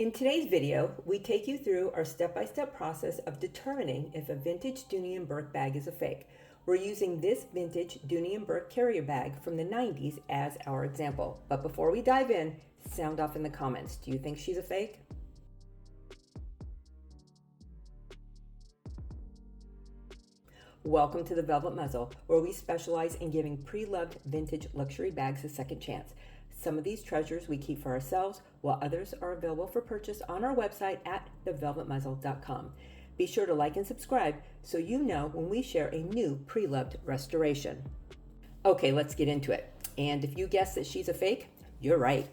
In today's video, we take you through our step-by-step process of determining if a vintage Dooney Bourke bag is a fake. We're using this vintage Dooney Bourke Carrier Bag from the 90s as our example. But before we dive in, sound off in the comments. Do you think she's a fake? Welcome to the Velvet Muzzle, where we specialize in giving pre-loved vintage luxury bags a second chance. Some of these treasures we keep for ourselves, while others are available for purchase on our website at thevelvetmuzzle.com. Be sure to like and subscribe so you know when we share a new pre-loved restoration. Okay, let's get into it. And if you guess that she's a fake, you're right.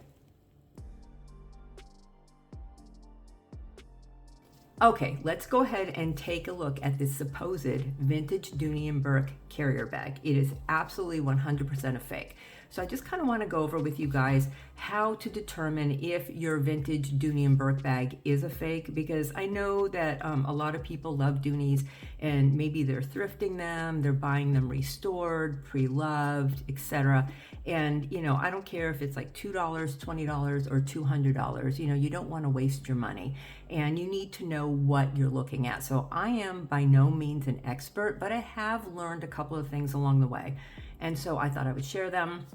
Okay, let's go ahead and take a look at this supposed vintage Dooney Bourke Carrier Bag. It is absolutely 100% a fake. So I just kind of want to go over with you guys how to determine if your vintage Dooney Bourke bag is a fake, because I know that a lot of people love Dooneys and maybe they're thrifting them, they're buying them restored, pre-loved, etc. And you know, I don't care if it's like $2, $20, or $200, you know, you don't want to waste your money and you need to know what you're looking at. So I am by no means an expert, but I have learned a couple of things along the way. And so I thought I would share them.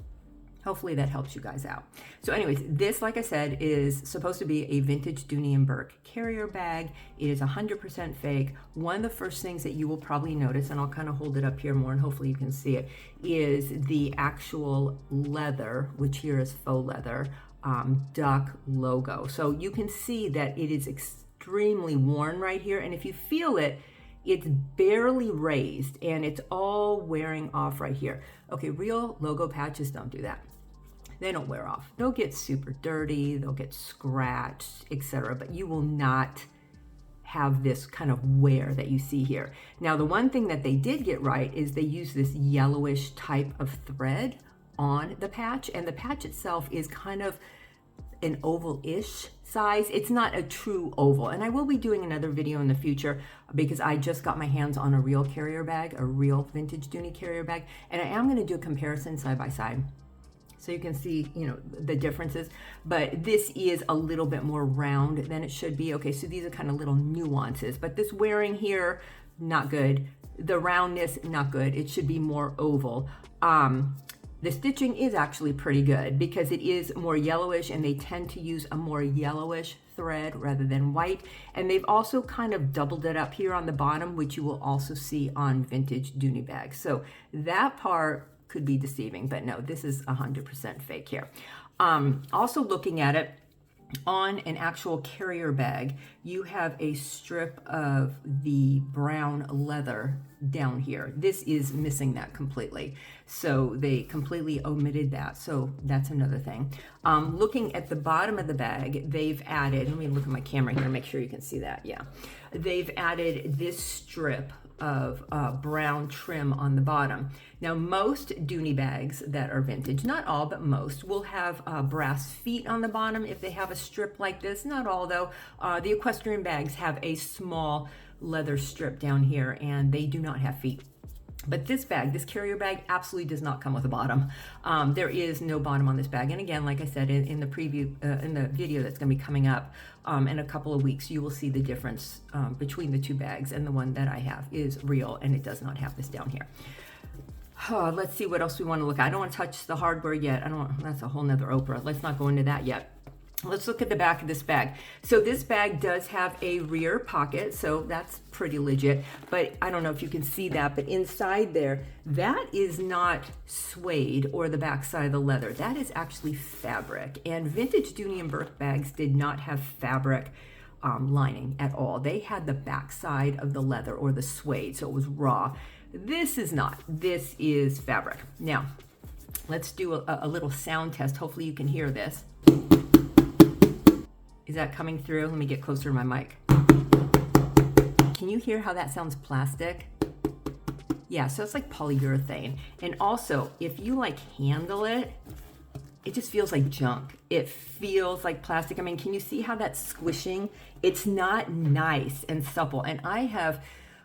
Hopefully that helps you guys out. So anyways, this, like I said, is supposed to be a vintage Dooney Bourke Carrier Bag. It is 100% fake. One of the first things that you will probably notice, and I'll kind of hold it up here more and hopefully you can see it, is the actual leather, which here is faux leather, duck logo. So you can see that it is extremely worn right here. And if you feel it, it's barely raised and it's all wearing off right here. Okay, real logo patches don't do that. They don't wear off. They'll get super dirty, they'll get scratched, etc. But you will not have this kind of wear that you see here. Now, the one thing that they did get right is they use this yellowish type of thread on the patch, and the patch itself is kind of an oval-ish size. It's not a true oval, and I will be doing another video in the future because I just got my hands on a real carrier bag, a real vintage Dooney carrier bag, and I am going to do a comparison side by side so you can see, you know, the differences. But this is a little bit more round than it should be. Okay, so these are kind of little nuances, but this wearing here, not good. The roundness, not good. It should be more oval. The stitching is actually pretty good because it is more yellowish and they tend to use a more yellowish thread rather than white. And they've also kind of doubled it up here on the bottom, which you will also see on vintage Dooney bags. So that part could be deceiving, but no, this is 100% fake here. Also looking at it, on an actual carrier bag, you have a strip of the brown leather down here. This is missing that completely. So they completely omitted that. So that's another thing. Looking at the bottom of the bag, they've added, let me look at my camera here and make sure you can see that. Yeah. They've added this strip of brown trim on the bottom. Now, most Dooney bags that are vintage, not all, but most, will have brass feet on the bottom if they have a strip like this. Not all, though. The equestrian bags have a small leather strip down here, and they do not have feet. But this bag, this carrier bag, absolutely does not come with a bottom. There is no bottom on this bag. And again, like I said in the preview, in the video that's going to be coming up in a couple of weeks, you will see the difference between the two bags. And the one that I have is real, and it does not have this down here. Let's see what else we want to look at. I don't want to touch the hardware yet. That's a whole nother Oprah. Let's not go into that yet. Let's look at the back of this bag. So this bag does have a rear pocket, so that's pretty legit. But I don't know if you can see that, but inside there, that is not suede or the back side of the leather. That is actually fabric. And vintage Dooney Bourke bags did not have fabric lining at all. They had the back side of the leather or the suede, so it was raw. This is not. This is fabric. Now, let's do a little sound test. Hopefully you can hear this. Is that coming through? Let me get closer to my mic. Can you hear how that sounds plastic? Yeah, so it's like polyurethane. And also, if you like handle it, it just feels like junk. It feels like plastic. I mean, can you see how that's squishing? It's not nice and supple. And I have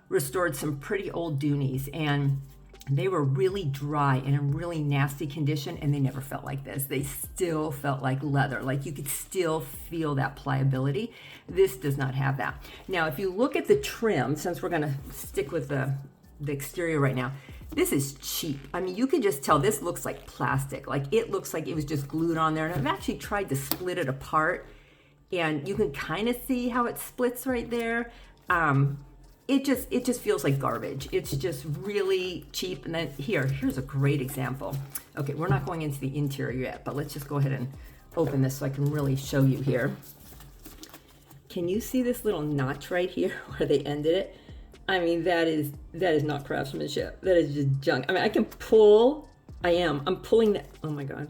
restored some pretty old Dooneys, and they were really dry and in really nasty condition, and they never felt like this. They still felt like leather, like you could still feel that pliability. This does not have that. Now, if you look at the trim, since we're gonna stick with the exterior right now, this is cheap. I mean, you can just tell this looks like plastic. Like it looks like it was just glued on there. And I've actually tried to split it apart, and you can kind of see how it splits right there. It just feels like garbage. It's just really cheap. And then here's a great example. Okay, we're not going into the interior yet, but let's just go ahead and open this so I can really show you here. Can you see this little notch right here where they ended it? I mean, that is not craftsmanship. That is just junk. I mean, I can pull, I'm pulling that, oh my God.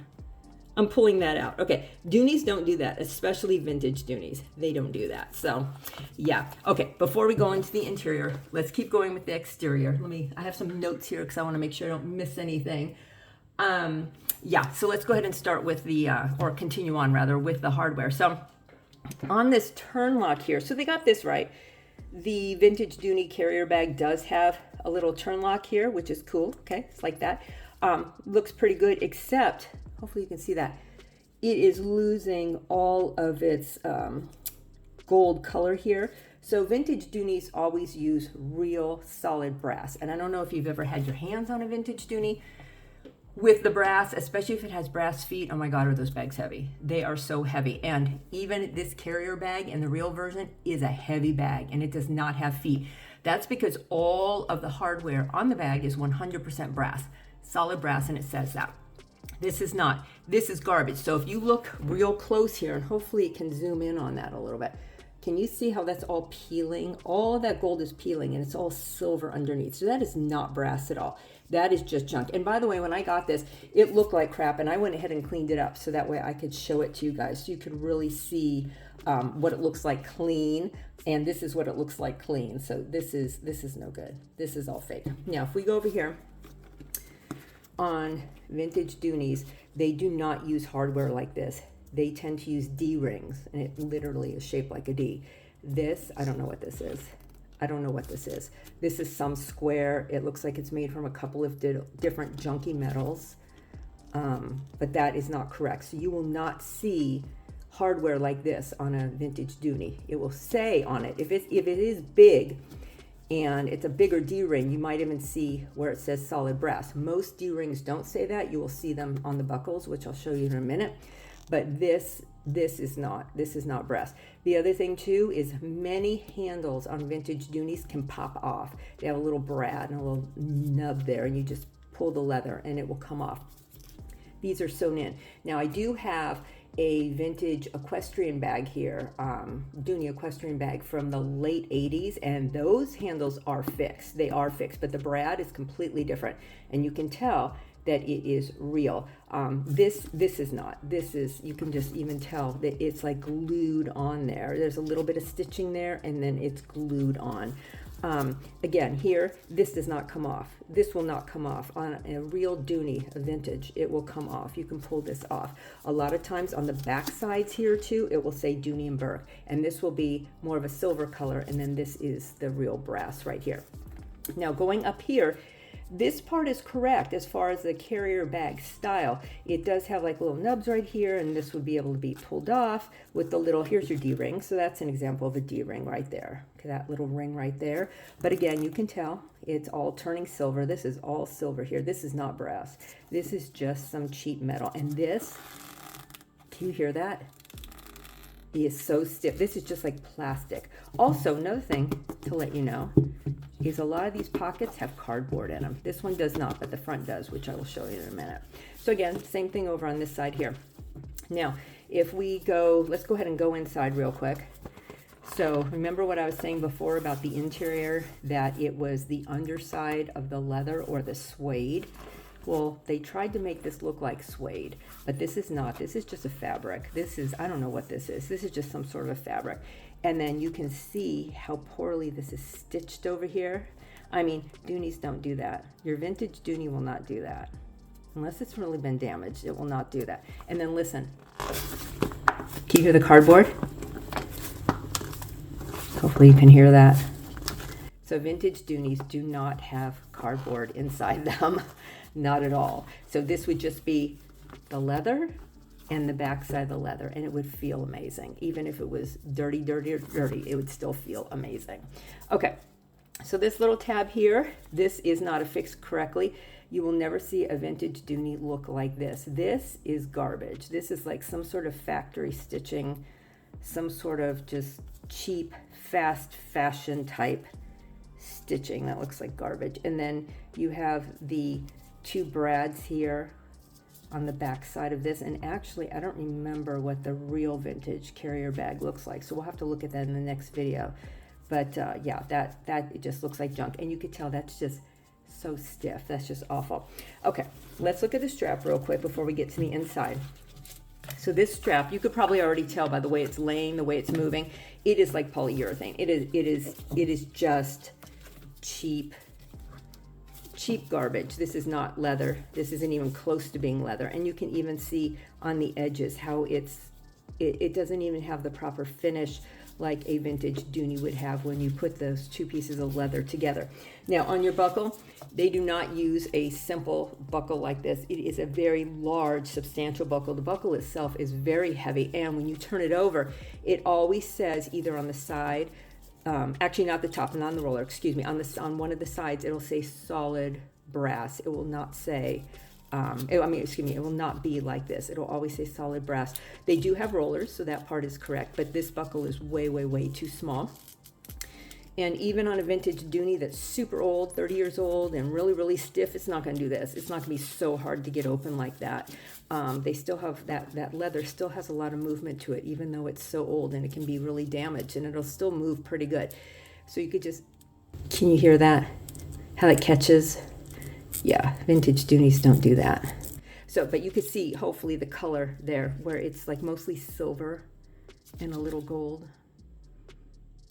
I'm pulling that out. Okay, Dooneys don't do that, especially vintage Dooneys. They don't do that. So, yeah. Okay, before we go into the interior, let's keep going with the exterior. I have some notes here because I want to make sure I don't miss anything. Yeah, so let's go ahead and start with or continue on rather, with the hardware. So, on this turn lock here, so they got this right. The vintage Dooney carrier bag does have a little turn lock here, which is cool. Okay, it's like that. Looks pretty good, except, hopefully you can see that, it is losing all of its gold color here. So vintage Dooneys always use real solid brass. And I don't know if you've ever had your hands on a vintage Dooney with the brass, especially if it has brass feet. Oh my God, are those bags heavy? They are so heavy. And even this carrier bag in the real version is a heavy bag, and it does not have feet. That's because all of the hardware on the bag is 100% brass, solid brass, and it says that. This is not. This is garbage. So if you look real close here, and hopefully it can zoom in on that a little bit, can you see how that's all peeling? All of that gold is peeling, and it's all silver underneath. So that is not brass at all. That is just junk. And by the way, when I got this, it looked like crap, and I went ahead and cleaned it up so that way I could show it to you guys, so you could really see what it looks like clean. And this is what it looks like clean. So this is no good. This is all fake. Now, if we go over here on vintage Dooneys, they do not use hardware like this. They tend to use D rings, and it literally is shaped like a D. This, I don't know what this is. I don't know what this is. This is some square. It looks like it's made from a couple of different junky metals, but that is not correct. So you will not see hardware like this on a vintage Dooney. It will say on it, if it is big and it's a bigger D-ring, you might even see where it says solid brass. Most D-rings don't say that. You will see them on the buckles, which I'll show you in a minute. But this is not brass. The other thing too is many handles on vintage Dooneys can pop off. They have a little brad and a little nub there, and you just pull the leather and it will come off. These are sewn in. Now I do have a vintage equestrian bag here, Dooney equestrian bag from the late 80s, and those handles are fixed. They are fixed, but the brad is completely different, and you can tell that it is real. This is not. This is, you can just even tell that it's like glued on there. There's a little bit of stitching there, and then it's glued on. Again, here, this does not come off. This will not come off. On a real Dooney, a vintage, it will come off. You can pull this off. A lot of times on the back sides here too, it will say Dooney & Bourke, and this will be more of a silver color, and then this is the real brass right here. Now going up here, this part is correct as far as the carrier bag style. It does have like little nubs right here, and this would be able to be pulled off with the little, here's your D-ring. So that's an example of a D-ring right there. Okay, that little ring right there. But again, you can tell it's all turning silver. This is all silver here. This is not brass. This is just some cheap metal. And this, can you hear that? It is so stiff. This is just like plastic. Also, another thing to let you know is a lot of these pockets have cardboard in them. This one does not, but the front does, which I will show you in a minute. So again, same thing over on this side here. Now, if we go, let's go ahead and go inside real quick. So remember what I was saying before about the interior, that it was the underside of the leather or the suede. Well, they tried to make this look like suede, but this is not. This is just a fabric. This is, I don't know what this is. This is just some sort of a fabric. And then you can see how poorly this is stitched over here. I mean, Dooneys don't do that. Your vintage Dooney will not do that. Unless it's really been damaged, it will not do that. And then listen. Can you hear the cardboard? Hopefully you can hear that. So vintage Dooneys do not have cardboard inside them. Not at all. So this would just be the leather and the backside of the leather, and it would feel amazing. Even if it was dirty, it would still feel amazing. Okay, so this little tab here, this is not affixed correctly. You will never see a vintage Dooney look like this. This is garbage. This is like some sort of factory stitching, some sort of just cheap, fast fashion type stitching that looks like garbage. And then you have the two brads here on the back side of this, and actually I don't remember what the real vintage carrier bag looks like, so we'll have to look at that in the next video. But yeah, that it just looks like junk, and you could tell that's just so stiff. That's just awful. Okay, let's look at the strap real quick before we get to the inside. So this strap, you could probably already tell by the way it's laying, the way it's moving, it is like polyurethane. It is just cheap garbage. This is not leather. This isn't even close to being leather. And you can even see on the edges how it doesn't even have the proper finish like a vintage Dooney would have when you put those two pieces of leather together. Now on your buckle, they do not use a simple buckle like this. It is a very large, substantial buckle. The buckle itself is very heavy, and when you turn it over, it always says either on the side, actually not the top and on the roller, excuse me, on one of the sides, it'll say solid brass. It will not say, it will not be like this. It'll always say solid brass. They do have rollers, so that part is correct, but this buckle is way too small. And even on a vintage Dooney that's super old, 30 years old, and really stiff, it's not going to do this. It's not going to be so hard to get open like that. They still have that leather still has a lot of movement to it, even though it's so old, and it can be really damaged, and it'll still move pretty good. So you could just, can you hear that? How it catches? Yeah, vintage Dooneys don't do that. So, but you could see hopefully the color there, where it's like mostly silver and a little gold.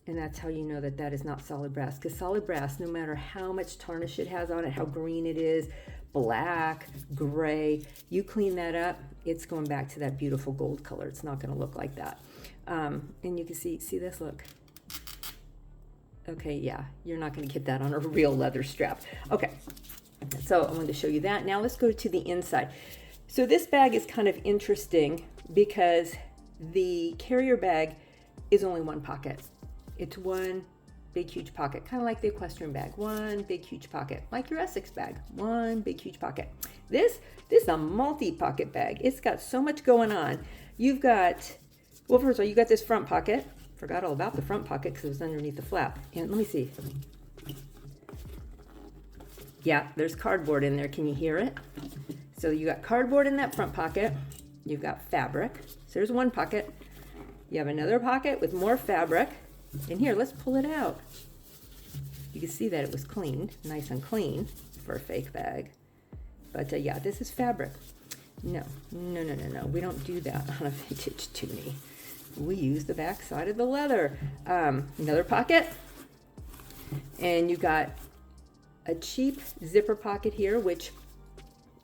And that's how you know that that is not solid brass. Because solid brass, no matter how much tarnish it has on it, how green it is, black, gray, you clean that up, it's going back to that beautiful gold color. It's not going to look like that. And you can see this, look. Okay, yeah, you're not going to get that on a real leather strap. Okay, so I wanted to show you that. Now let's go to the inside. So this bag is kind of interesting because the carrier bag is only one pocket. It's one big huge pocket, kind of like the equestrian bag, one big huge pocket, like your Essex bag, one big huge pocket. This is a multi-pocket bag. It's got so much going on. You've got, well, first of all, you got this front pocket. Forgot all about the front pocket because it was underneath the flap. And let me see. Yeah, there's cardboard in there. Can you hear it? So you got cardboard in that front pocket. You've got fabric. So there's one pocket. You have another pocket with more fabric. And here, let's pull it out. You can see that it was cleaned, nice and clean for a fake bag. But yeah, this is fabric. No. We don't do that on a vintage Dooney. We use the back side of the leather. Another pocket. And you got a cheap zipper pocket here, which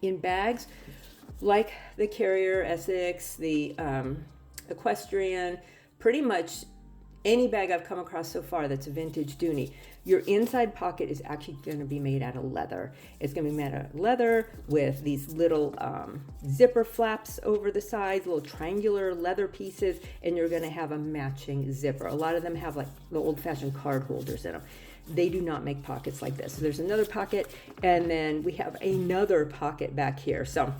in bags like the Carrier, Essex, the equestrian, pretty much any bag I've come across so far that's a vintage Dooney, your inside pocket is actually going to be made out of leather. It's going to be made out of leather with these little zipper flaps over the sides, little triangular leather pieces, and you're going to have a matching zipper. A lot of them have like the old-fashioned card holders in them. They do not make pockets like this. So there's another pocket, and then we have another pocket back here. So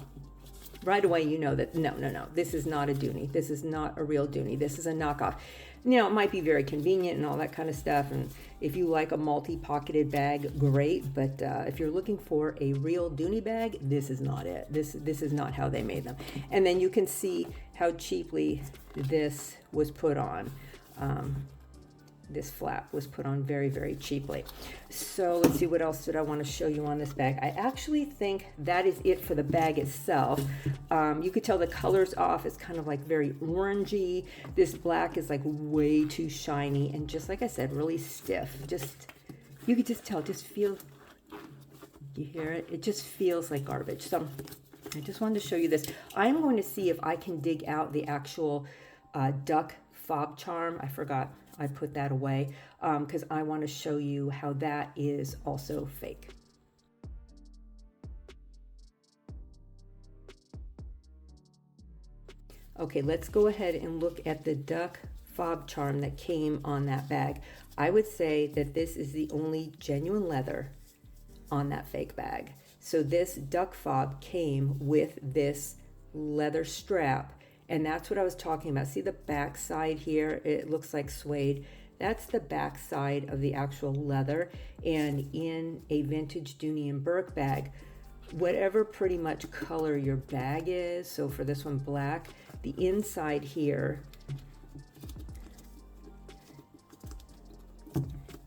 right away you know that no, this is not a Dooney. This is not a real Dooney. This is a knockoff. You know, it might be very convenient and all that kind of stuff, and if you like a multi-pocketed bag, great, but if you're looking for a real Dooney bag, this is not it. This is not how they made them. And then you can see how cheaply this was put on. This flap was put on very cheaply. So let's see, what else did I want to show you on this bag? I actually think that is it for the bag itself. You could tell the color's off. It's kind of like very orangey. This black is like way too shiny, and just like I said, really stiff. Just, you could just tell, just feel, you hear it? It just feels like garbage. So I just wanted to show you this. I'm going to see if I can dig out the actual duck fob charm. I forgot I put that away because I want to show you how that is also fake. Okay, let's go ahead and look at the duck fob charm that came on that bag. I would say that this is the only genuine leather on that fake bag. So this duck fob came with this leather strap, and that's what I was talking about. See the back side here? It looks like suede. That's the back side of the actual leather. And in a vintage Dooney and Bourke bag, whatever pretty much color your bag is, so for this one black, the inside here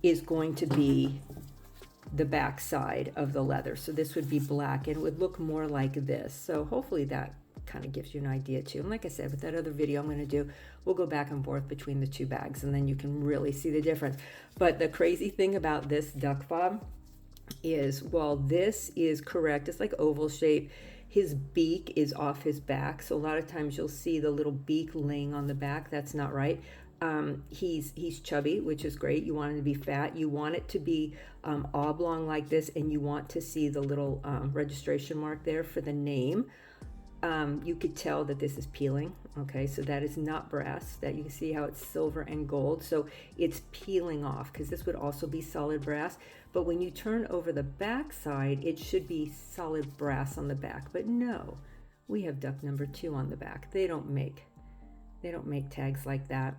is going to be the back side of the leather. So this would be black and it would look more like this. So hopefully that kind of gives you an idea too. And like I said, with that other video I'm going to do, we'll go back and forth between the two bags and then you can really see the difference. But the crazy thing about this duck fob is, while this is correct, it's like oval shape, his beak is off his back. So a lot of times you'll see the little beak laying on the back. That's not right. He's chubby, which is great. You want him to be fat. You want it to be oblong like this, and you want to see the little registration mark there for the name. You could tell that this is peeling. Okay, so that is not brass. That you can see how it's silver and gold. So it's peeling off, because this would also be solid brass. But when you turn over the back side, it should be solid brass on the back. But no, we have duck number 2 on the back. They don't make tags like that.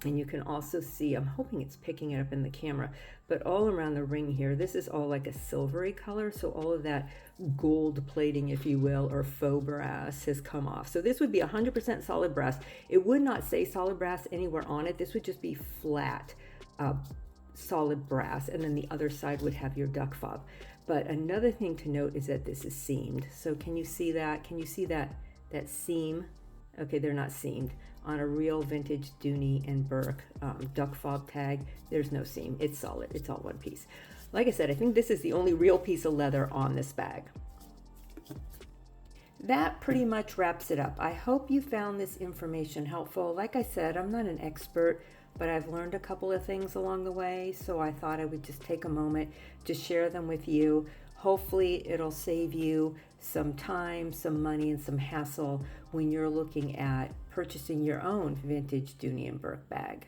And you can also see, I'm hoping it's picking it up in the camera, but all around the ring here, this is all like a silvery color. So all of that gold plating, if you will, or faux brass has come off. So this would be 100% solid brass. It would not say solid brass anywhere on it. This would just be flat, solid brass. And then the other side would have your duck fob. But another thing to note is that this is seamed. So can you see that? Can you see that seam? Okay, they're not seamed. On a real vintage Dooney and Bourke duck fob tag, there's no seam. It's solid. It's all one piece. Like I said, I think this is the only real piece of leather on this bag. That pretty much wraps it up. I hope you found this information helpful. Like I said, I'm not an expert, but I've learned a couple of things along the way, so I thought I would just take a moment to share them with you. Hopefully it'll save you some time, some money, and some hassle when you're looking at purchasing your own vintage Dooney and Bourke bag.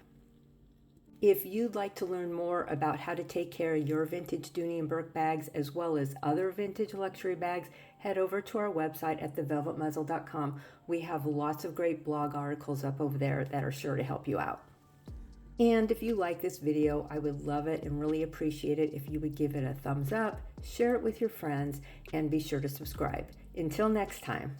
If you'd like to learn more about how to take care of your vintage Dooney and Bourke bags as well as other vintage luxury bags, head over to our website at thevelvetmuzzle.com. We have lots of great blog articles up over there that are sure to help you out. And if you like this video, I would love it and really appreciate it if you would give it a thumbs up, share it with your friends, and be sure to subscribe. Until next time.